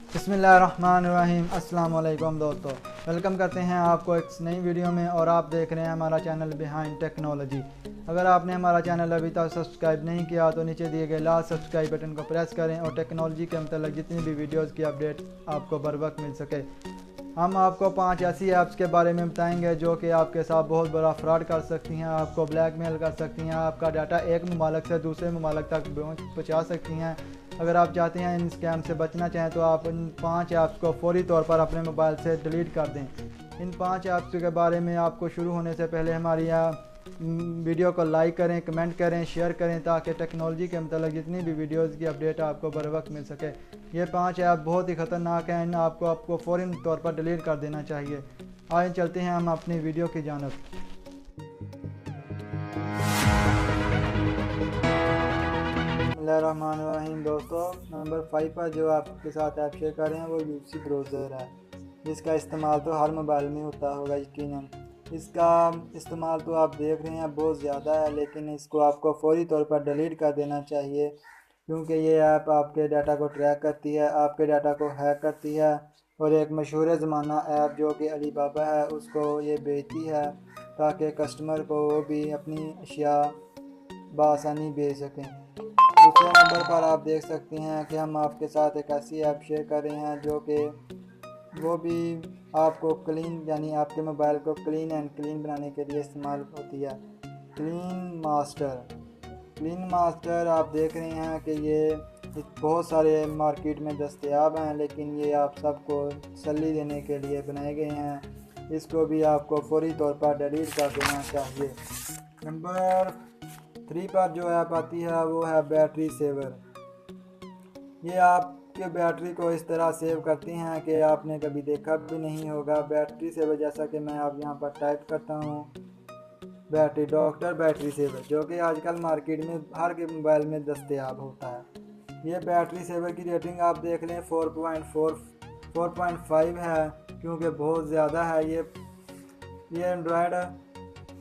बिस्मिल्लाहिर्रहमानिर्रहीम। अस्सलाम वालेकुम दोस्तों, वेलकम करते हैं आपको एक नई वीडियो में। और आप देख रहे हैं हमारा चैनल बिहाइंड टेक्नोलॉजी। अगर आपने हमारा चैनल अभी तक सब्सक्राइब नहीं किया तो नीचे दिए गए लाल सब्सक्राइब बटन को प्रेस करें और टेक्नोलॉजी के मतलब जितनी भी वीडियोज़ की अपडेट आपको बर वक्त मिल सके। हम आपको 5 ऐसी ऐप्स के बारे में बताएंगे जो कि आपके साथ बहुत बड़ा फ्रॉड कर सकती हैं, आपको ब्लैकमेल कर सकती हैं, आपका डाटा एक ममालिक से दूसरे ममालिक तक पहुँचा सकती हैं। अगर आप चाहते हैं इन स्कैम से बचना चाहें तो आप इन 5 ऐप्स को फौरी तौर पर अपने मोबाइल से डिलीट कर दें। इन 5 ऐप्स के बारे में आपको शुरू होने से पहले हमारी वीडियो को लाइक करें, कमेंट करें, शेयर करें ताकि टेक्नोलॉजी के मतलब जितनी भी वीडियोज़ की अपडेट आपको बर वक्त मिल सके। ये 5 ऐप बहुत ही ख़तरनाक हैं, इन आपको फ़ौरन तौर पर डिलीट कर देना चाहिए। आइए चलते हैं हम अपनी वीडियो की जानिब। बिस्मिल्लाहिर्रहमानिर्रहीम। दोस्तों, नंबर 5 पर जो आपके साथ ऐप शेयर कर रहे हैं वो यूसी ब्राउज़र है, जिसका इस्तेमाल तो हर मोबाइल में होता होगा यकीनन। इसका इस्तेमाल तो आप देख रहे हैं बहुत ज़्यादा है, लेकिन इसको आपको फौरी तौर पर डिलीट कर देना चाहिए क्योंकि ये ऐप आपके डाटा को ट्रैक करती है, आपके डाटा को हैक करती है। और एक मशहूर ज़माना ऐप जो कि अलीबाबा है उसको ये बेचती है ताकि कस्टमर को वो भी अपनी अशिया बआसानी बेच सकें। दूसरे नंबर पर आप देख सकते हैं कि हम आपके साथ एक ऐसी ऐप शेयर कर रहे हैं जो कि वो भी आपको क्लीन यानी आपके मोबाइल को क्लीन एंड क्लीन बनाने के लिए इस्तेमाल होती है। Clean master. क्लीन मास्टर आप देख रहे हैं कि ये बहुत सारे मार्केट में दस्तयाब हैं, लेकिन ये आप सबको तसल्ली देने के लिए बनाए गए हैं। इसको भी आपको फौरी तौर पर डिलीट कर देना चाहिए। नंबर 3 पर जो ऐप आती है वो है बैटरी सेवर। ये आपके बैटरी को इस तरह सेव करती हैं कि आपने कभी देखा भी नहीं होगा। बैटरी सेवर जैसा कि मैं आप यहाँ पर टाइप करता हूँ, बैटरी डॉक्टर बैटरी सेवर, जो कि आजकल मार्केट में हर के मोबाइल में दस्तयाब होता है। ये बैटरी सेवर की रेटिंग आप देख लें 4.5 है, क्योंकि बहुत ज़्यादा है। ये एंड्रॉयड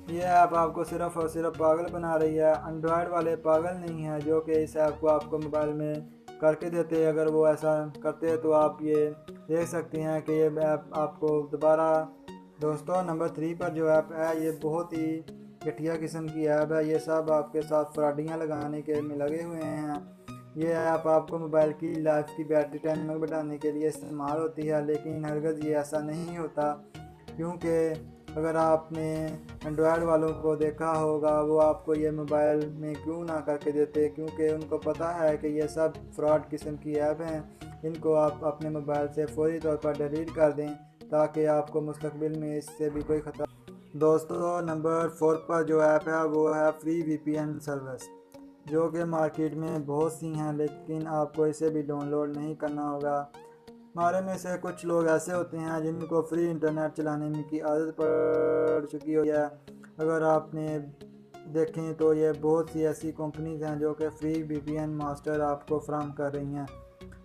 ये ऐप आपको सिर्फ और सिर्फ पागल बना रही है। एंड्रॉयड वाले पागल नहीं हैं जो कि इस ऐप को आपको मोबाइल में करके देते। अगर वो ऐसा करते तो आप ये देख सकते हैं कि ये ऐप आपको दोबारा। दोस्तों, नंबर 3 पर जो ऐप है ये बहुत ही घटिया किस्म की ऐप है। ये सब आपके साथ फ्रॉडियाँ लगाने के में लगे हुए हैं। ये ऐप आपको मोबाइल की लाइफ की बैटरी टाइम बढ़ाने के लिए इस्तेमाल होती है, लेकिन हरगज़ ये ऐसा नहीं होता। क्योंकि अगर आपने एंड्रॉयड वालों को देखा होगा वो आपको ये मोबाइल में क्यों ना करके देते, क्योंकि उनको पता है कि ये सब फ्रॉड किस्म की ऐप हैं। इनको आप अपने मोबाइल से फौरी तौर पर डिलीट कर दें ताकि आपको मुस्तकबिल में इससे भी कोई ख़तरा। दोस्तों, नंबर 4 पर जो ऐप है वो है फ्री वीपीएन सर्विस, जो कि मार्केट में बहुत सी हैं, लेकिन आपको इसे भी डाउनलोड नहीं करना होगा। हमारे में से कुछ लोग ऐसे होते हैं जिनको फ्री इंटरनेट चलाने की आदत पड़ चुकी हो है। अगर आपने देखें तो ये बहुत सी ऐसी कंपनीज हैं जो कि फ्री वीपीएन मास्टर आपको फराहम कर रही हैं।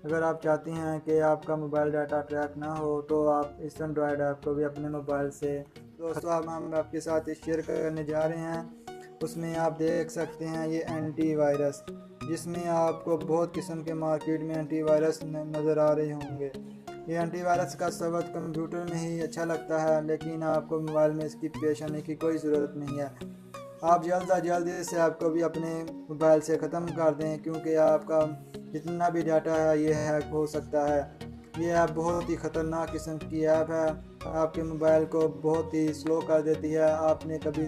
अगर आप चाहते हैं कि आपका मोबाइल डाटा ट्रैक ना हो तो आप इस एंड्रॉयड ऐप को भी अपने मोबाइल से। दोस्तों, अब हम आपके साथ शेयर करने जा रहे हैं। उसमें आप देख सकते हैं ये एंटीवायरस, जिसमें आपको बहुत किस्म के मार्केट में एंटीवायरस नज़र आ रहे होंगे। ये एंटीवायरस का सबक कंप्यूटर में ही अच्छा लगता है, लेकिन आपको मोबाइल में इसकी पेश आने की कोई ज़रूरत नहीं है। आप जल्द अज जल्द इस ऐप को भी अपने मोबाइल से ख़त्म कर दें, क्योंकि आपका जितना भी डाटा है ये हैक हो सकता है। ये ऐप बहुत ही ख़तरनाक किस्म की ऐप है, आपके मोबाइल को बहुत ही स्लो कर देती है। आपने कभी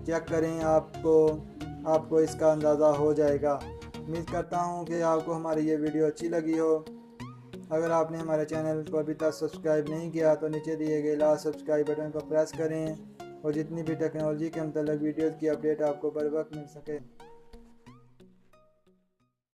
चेक करें, आपको इसका अंदाज़ा हो जाएगा। उम्मीद करता हूँ कि आपको हमारी ये वीडियो अच्छी लगी हो। अगर आपने हमारे चैनल को अभी तक सब्सक्राइब नहीं किया तो नीचे दिए गए लाल सब्सक्राइब बटन को प्रेस करें और जितनी भी टेक्नोलॉजी के मतलब वीडियोज़ की अपडेट आपको बर वक्त मिल सके।